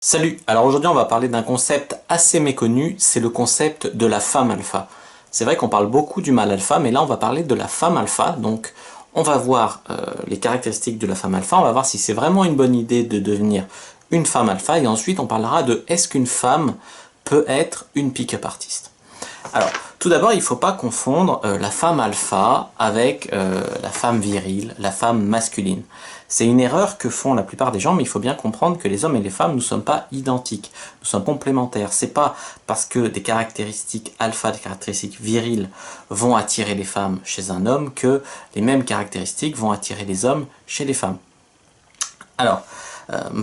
Salut, alors aujourd'hui on va parler d'un concept assez méconnu, c'est le concept de la femme alpha. C'est vrai qu'on parle beaucoup du mâle alpha, mais là on va parler de la femme alpha, donc on va voir les caractéristiques de la femme alpha, on va voir si c'est vraiment une bonne idée de devenir une femme alpha, et ensuite on parlera de est-ce qu'une femme peut être une pick-up artiste. Alors, tout d'abord, il ne faut pas confondre la femme alpha avec la femme virile, la femme masculine. C'est une erreur que font la plupart des gens, mais il faut bien comprendre que les hommes et les femmes, nous ne sommes pas identiques, nous sommes complémentaires. C'est pas parce que des caractéristiques alpha, des caractéristiques viriles vont attirer les femmes chez un homme que les mêmes caractéristiques vont attirer les hommes chez les femmes. Alors,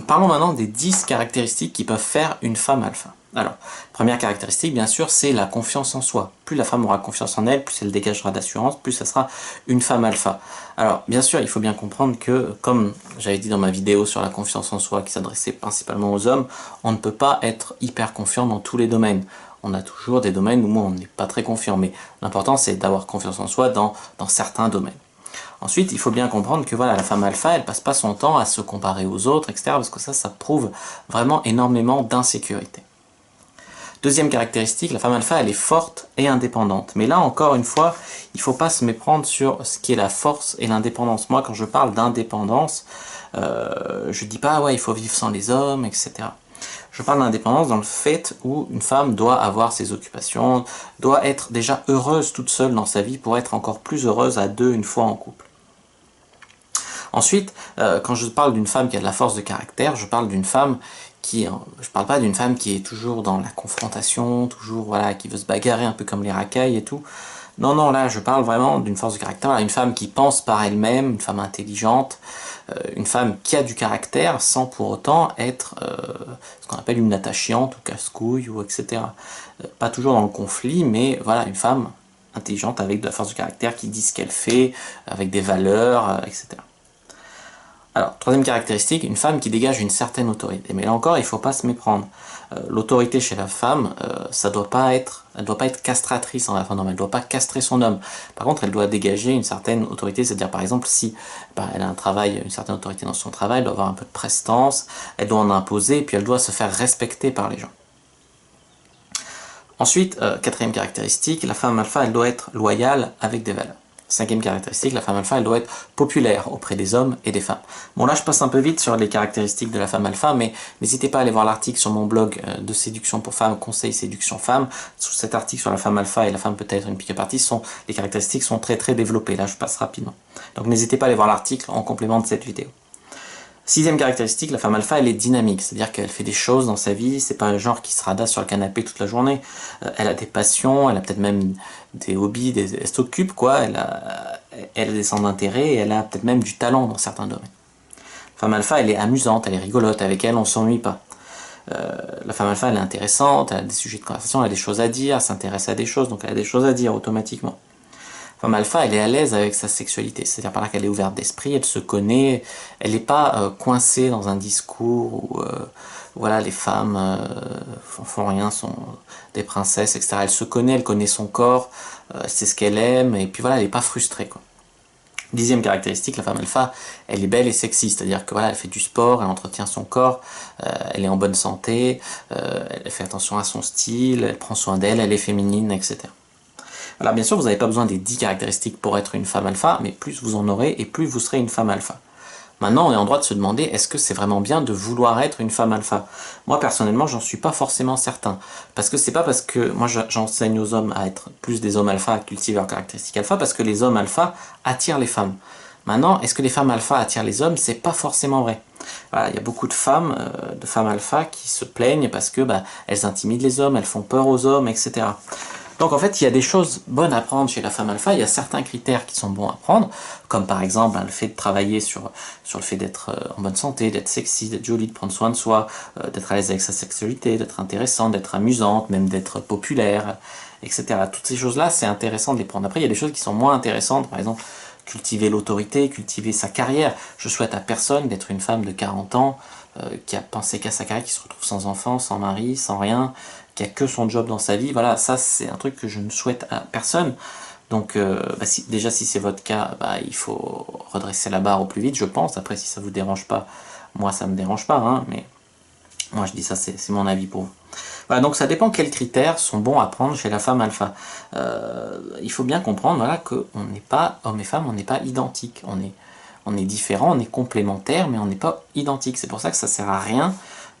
parlons maintenant des 10 caractéristiques qui peuvent faire une femme alpha. Alors, première caractéristique, bien sûr, c'est la confiance en soi. Plus la femme aura confiance en elle, plus elle dégagera d'assurance, plus ça sera une femme alpha. Alors, bien sûr, il faut bien comprendre que, comme j'avais dit dans ma vidéo sur la confiance en soi qui s'adressait principalement aux hommes, on ne peut pas être hyper confiant dans tous les domaines. On a toujours des domaines où on n'est pas très confiant, mais l'important c'est d'avoir confiance en soi dans certains domaines. Ensuite, il faut bien comprendre que voilà, la femme alpha, elle passe pas son temps à se comparer aux autres, etc. Parce que ça prouve vraiment énormément d'insécurité. Deuxième caractéristique, la femme alpha, elle est forte et indépendante. Mais là, encore une fois, il ne faut pas se méprendre sur ce qui est la force et l'indépendance. Moi, quand je parle d'indépendance, je ne dis pas, ouais, il faut vivre sans les hommes, etc. Je parle d'indépendance dans le fait où une femme doit avoir ses occupations, doit être déjà heureuse toute seule dans sa vie pour être encore plus heureuse à deux une fois en couple. Ensuite, quand je parle d'une femme qui a de la force de caractère, je parle d'une femme je parle pas d'une femme qui est toujours dans la confrontation, toujours voilà, qui veut se bagarrer un peu comme les racailles et tout. Non, non, là, je parle vraiment d'une force de caractère, une femme qui pense par elle-même, une femme intelligente, une femme qui a du caractère sans pour autant être ce qu'on appelle une nata chiante ou casse-couille ou etc. Pas toujours dans le conflit, mais voilà, une femme intelligente avec de la force de caractère qui dit ce qu'elle fait, avec des valeurs, etc. Alors, troisième caractéristique, une femme qui dégage une certaine autorité. Mais là encore, il ne faut pas se méprendre. L'autorité chez la femme, elle doit pas être castratrice en la femme, elle ne doit pas castrer son homme. Par contre, elle doit dégager une certaine autorité, c'est-à-dire par exemple si elle a un travail, une certaine autorité dans son travail, elle doit avoir un peu de prestance, elle doit en imposer, et puis elle doit se faire respecter par les gens. Ensuite, quatrième caractéristique, la femme alpha, elle doit être loyale avec des valeurs. Cinquième caractéristique, la femme alpha, elle doit être populaire auprès des hommes et des femmes. Bon là, je passe un peu vite sur les caractéristiques de la femme alpha, mais n'hésitez pas à aller voir l'article sur mon blog de séduction pour femmes, conseil séduction femmes. Sous cet article sur la femme alpha et la femme peut-être une pick-up artist, les caractéristiques sont très très développées. Là, je passe rapidement. Donc n'hésitez pas à aller voir l'article en complément de cette vidéo. Sixième caractéristique, la femme alpha, elle est dynamique, c'est-à-dire qu'elle fait des choses dans sa vie, c'est pas un genre qui se radasse sur le canapé toute la journée, elle a des passions, elle a peut-être même des hobbies, elle s'occupe quoi, elle a des centres d'intérêt et elle a peut-être même du talent dans certains domaines. La femme alpha, elle est amusante, elle est rigolote, avec elle on s'ennuie pas. La femme alpha, elle est intéressante, elle a des sujets de conversation, elle a des choses à dire, elle s'intéresse à des choses, donc elle a des choses à dire automatiquement. Femme alpha, elle est à l'aise avec sa sexualité, c'est-à-dire par là qu'elle est ouverte d'esprit, elle se connaît, elle n'est pas coincée dans un discours où voilà, les femmes font rien, sont des princesses, etc. Elle se connaît, elle connaît son corps, elle sait ce qu'elle aime, et puis voilà, elle n'est pas frustrée, quoi. Dixième caractéristique, la femme alpha, elle est belle et sexy, c'est-à-dire que voilà, elle fait du sport, elle entretient son corps, elle est en bonne santé, elle fait attention à son style, elle prend soin d'elle, elle est féminine, etc. Alors bien sûr, vous n'avez pas besoin des 10 caractéristiques pour être une femme alpha, mais plus vous en aurez et plus vous serez une femme alpha. Maintenant, on est en droit de se demander, est-ce que c'est vraiment bien de vouloir être une femme alpha? Moi, personnellement, j'en suis pas forcément certain. Parce que c'est pas parce que moi j'enseigne aux hommes à être plus des hommes alpha, à cultiver leurs caractéristiques alpha, parce que les hommes alpha attirent les femmes. Maintenant, est-ce que les femmes alpha attirent les hommes? C'est pas forcément vrai. Voilà, il y a beaucoup de femmes alpha qui se plaignent parce que elles intimident les hommes, elles font peur aux hommes, etc. Donc en fait, il y a des choses bonnes à prendre chez la femme alpha, il y a certains critères qui sont bons à prendre, comme par exemple le fait de travailler sur le fait d'être en bonne santé, d'être sexy, d'être jolie, de prendre soin de soi, d'être à l'aise avec sa sexualité, d'être intéressante, d'être amusante, même d'être populaire, etc. Toutes ces choses-là, c'est intéressant de les prendre. Après, il y a des choses qui sont moins intéressantes, par exemple, cultiver l'autorité, cultiver sa carrière. Je souhaite à personne d'être une femme de 40 ans qui a pensé qu'à sa carrière, qui se retrouve sans enfant, sans mari, sans rien, qui a que son job dans sa vie. Voilà, ça c'est un truc que je ne souhaite à personne. Donc déjà si c'est votre cas, il faut redresser la barre au plus vite, je pense. Après si ça vous dérange pas, moi ça me dérange pas, hein, mais Moi je dis ça, c'est mon avis pour vous. Voilà, donc ça dépend quels critères sont bons à prendre chez la femme alpha. Il faut bien comprendre voilà, qu'on n'est pas, hommes et femmes, on n'est pas identiques. On est différents, on est complémentaires, mais on n'est pas identiques. C'est pour ça que ça sert à rien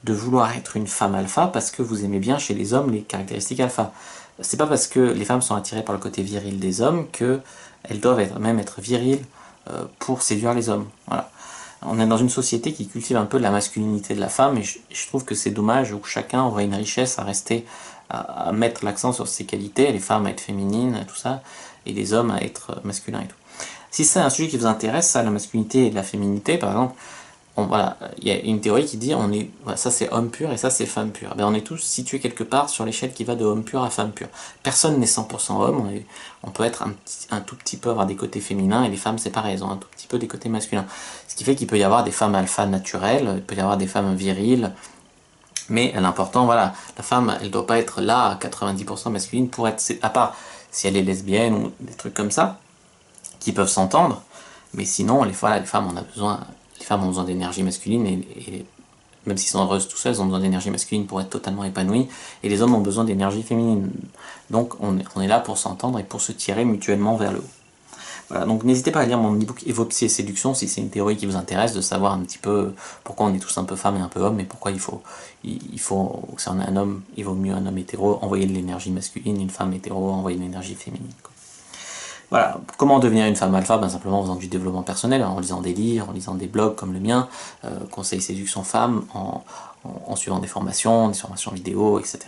de vouloir être une femme alpha parce que vous aimez bien chez les hommes les caractéristiques alpha. C'est pas parce que les femmes sont attirées par le côté viril des hommes qu'elles doivent même être viriles pour séduire les hommes. Voilà. On est dans une société qui cultive un peu la masculinité de la femme et je trouve que c'est dommage où chacun aurait une richesse à rester, à mettre l'accent sur ses qualités, les femmes à être féminines, tout ça, et les hommes à être masculins et tout. Si c'est un sujet qui vous intéresse, ça, la masculinité et la féminité, par exemple, voilà, il y a une théorie qui dit voilà, ça c'est homme pur et ça c'est femme pure. Ben, on est tous situés quelque part sur l'échelle qui va de homme pur à femme pure. Personne n'est 100% homme, on peut être un tout petit peu avoir des côtés féminins et les femmes c'est pareil, elles ont un tout petit peu des côtés masculins. Ce qui fait qu'il peut y avoir des femmes alpha naturelles, il peut y avoir des femmes viriles, mais l'important, voilà, la femme elle doit pas être là à 90% masculine pour être, à part si elle est lesbienne ou des trucs comme ça, qui peuvent s'entendre, mais sinon voilà, les femmes ont besoin d'énergie masculine et même s'ils sont heureuses tout seuls, elles ont besoin d'énergie masculine pour être totalement épanouies et les hommes ont besoin d'énergie féminine. Donc on est là pour s'entendre et pour se tirer mutuellement vers le haut. Voilà, donc n'hésitez pas à lire mon e-book Évo Psy et Séduction si c'est une théorie qui vous intéresse, de savoir un petit peu pourquoi on est tous un peu femmes et un peu hommes et pourquoi c'est un homme, il vaut mieux un homme hétéro envoyer de l'énergie masculine, une femme hétéro envoyer de l'énergie féminine. Voilà, comment devenir une femme alpha? Ben, simplement en faisant du développement personnel, en lisant des livres, en lisant des blogs comme le mien, conseil séduction femme, en suivant des formations vidéo, etc.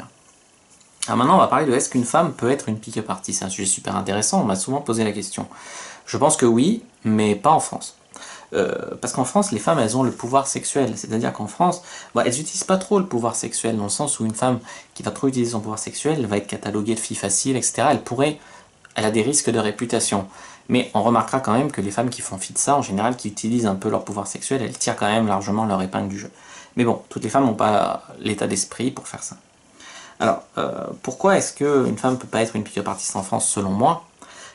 Alors maintenant on va parler de est-ce qu'une femme peut être une pick-up artist? C'est un sujet super intéressant, on m'a souvent posé la question. Je pense que oui, mais pas en France. Parce qu'en France, les femmes, elles ont le pouvoir sexuel. C'est-à-dire qu'en France, elles n'utilisent pas trop le pouvoir sexuel, dans le sens où une femme qui va trop utiliser son pouvoir sexuel, elle va être cataloguée de fille facile, etc. Elle a des risques de réputation. Mais on remarquera quand même que les femmes qui font fi de ça, en général, qui utilisent un peu leur pouvoir sexuel, elles tirent quand même largement leur épingle du jeu. Mais bon, toutes les femmes n'ont pas l'état d'esprit pour faire ça. Alors, pourquoi est-ce qu'une femme ne peut pas être une pick-up artist en France, selon moi?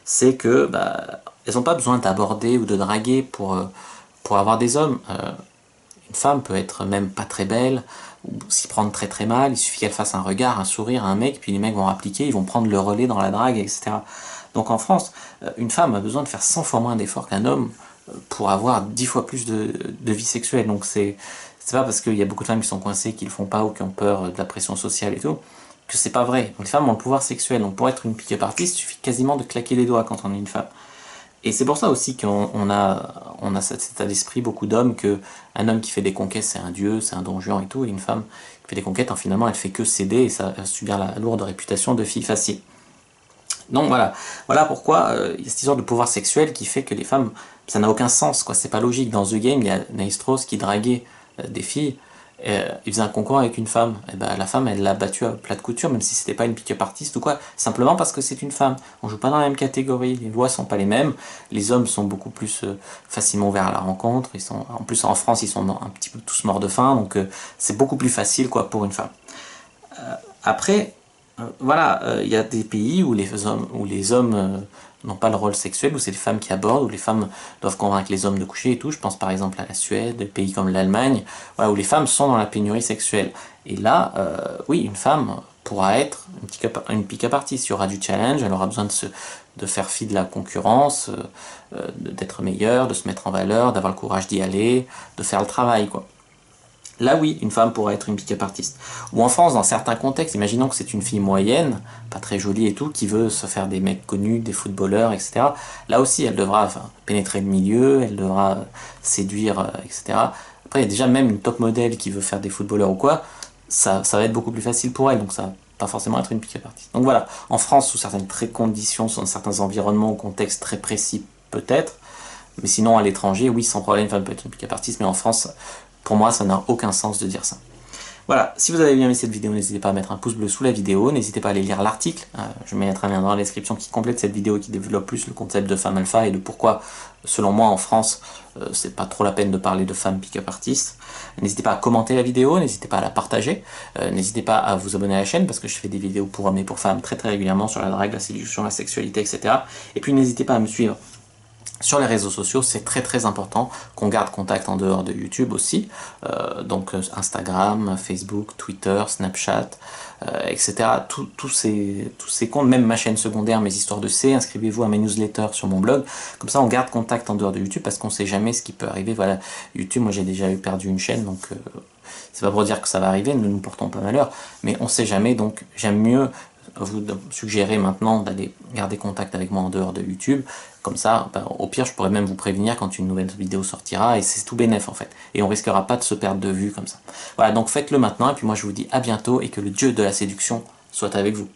C'est que elles n'ont pas besoin d'aborder ou de draguer pour avoir des hommes. Une femme peut être même pas très belle, ou s'y prendre très très mal, il suffit qu'elle fasse un regard, un sourire à un mec, puis les mecs vont appliquer, ils vont prendre le relais dans la drague, etc. Donc en France, une femme a besoin de faire 100 fois moins d'efforts qu'un homme pour avoir 10 fois plus de vie sexuelle. Donc c'est pas parce qu'il y a beaucoup de femmes qui sont coincées, qui le font pas, ou qui ont peur de la pression sociale et tout, que c'est pas vrai. Donc les femmes ont le pouvoir sexuel, donc pour être une pick-up artist, il suffit quasiment de claquer les doigts quand on est une femme. Et c'est pour ça aussi qu'on a cet état d'esprit, beaucoup d'hommes, qu'un homme qui fait des conquêtes, c'est un dieu, c'est un don juan et tout, et une femme qui fait des conquêtes, finalement, elle fait que céder, et ça va subir la lourde réputation de fille facile. Donc voilà pourquoi il y a cette histoire de pouvoir sexuel qui fait que les femmes, ça n'a aucun sens, quoi. C'est pas logique. Dans The Game, il y a Neil Strauss qui draguait des filles, il faisait un concours avec une femme, et la femme elle l'a battue à plat de couture, même si c'était pas une pick-up artiste ou quoi, simplement parce que c'est une femme. On joue pas dans la même catégorie, les lois sont pas les mêmes, les hommes sont beaucoup plus facilement ouverts à la rencontre, en plus en France ils sont un petit peu tous morts de faim, donc c'est beaucoup plus facile quoi pour une femme. Après, voilà, il y a des pays où les hommes n'ont pas le rôle sexuel, où c'est les femmes qui abordent, où les femmes doivent convaincre les hommes de coucher et tout. Je pense par exemple à la Suède, des pays comme l'Allemagne, voilà, où les femmes sont dans la pénurie sexuelle. Et là, oui, une femme pourra être une pick-up artist. Il y aura du challenge, elle aura besoin de faire fi de la concurrence, d'être meilleure, de se mettre en valeur, d'avoir le courage d'y aller, de faire le travail, quoi. Là oui, une femme pourrait être une pick-up artiste. Ou en France, dans certains contextes, imaginons que c'est une fille moyenne, pas très jolie et tout, qui veut se faire des mecs connus, des footballeurs, etc. Là aussi, elle devra pénétrer le milieu, elle devra séduire, etc. Après, il y a déjà même une top modèle qui veut faire des footballeurs ou quoi, ça va être beaucoup plus facile pour elle, donc ça va pas forcément être une pick-up artiste. Donc voilà, en France, sous certaines conditions, dans certains environnements, ou contextes très précis, peut-être, mais sinon à l'étranger, oui, sans problème, une femme peut être une pick-up artiste, mais en France, pour moi, ça n'a aucun sens de dire ça. Voilà, si vous avez bien aimé cette vidéo, n'hésitez pas à mettre un pouce bleu sous la vidéo, n'hésitez pas à aller lire l'article, je mettrai un lien dans la description qui complète cette vidéo et qui développe plus le concept de femme alpha et de pourquoi, selon moi, en France, c'est pas trop la peine de parler de femme pick-up artist. N'hésitez pas à commenter la vidéo, n'hésitez pas à la partager, n'hésitez pas à vous abonner à la chaîne parce que je fais des vidéos pour hommes et pour femmes très régulièrement sur la drague, la séduction, la sexualité, etc. Et puis n'hésitez pas à me suivre Sur les réseaux sociaux, c'est très important qu'on garde contact en dehors de YouTube aussi, donc Instagram, Facebook, Twitter, Snapchat, etc. Tous ces comptes, même ma chaîne secondaire, mes histoires de C, inscrivez-vous à mes newsletters sur mon blog, comme ça on garde contact en dehors de YouTube parce qu'on sait jamais ce qui peut arriver. Voilà, YouTube, moi j'ai déjà perdu une chaîne, donc c'est pas pour dire que ça va arriver, ne nous portons pas malheur, mais on sait jamais, donc j'aime mieux vous suggérer maintenant d'aller garder contact avec moi en dehors de YouTube. Comme ça, ben, au pire, je pourrais même vous prévenir quand une nouvelle vidéo sortira, et c'est tout bénef en fait. Et on risquera pas de se perdre de vue comme ça. Voilà, donc faites-le maintenant, et puis moi je vous dis à bientôt, et que le dieu de la séduction soit avec vous.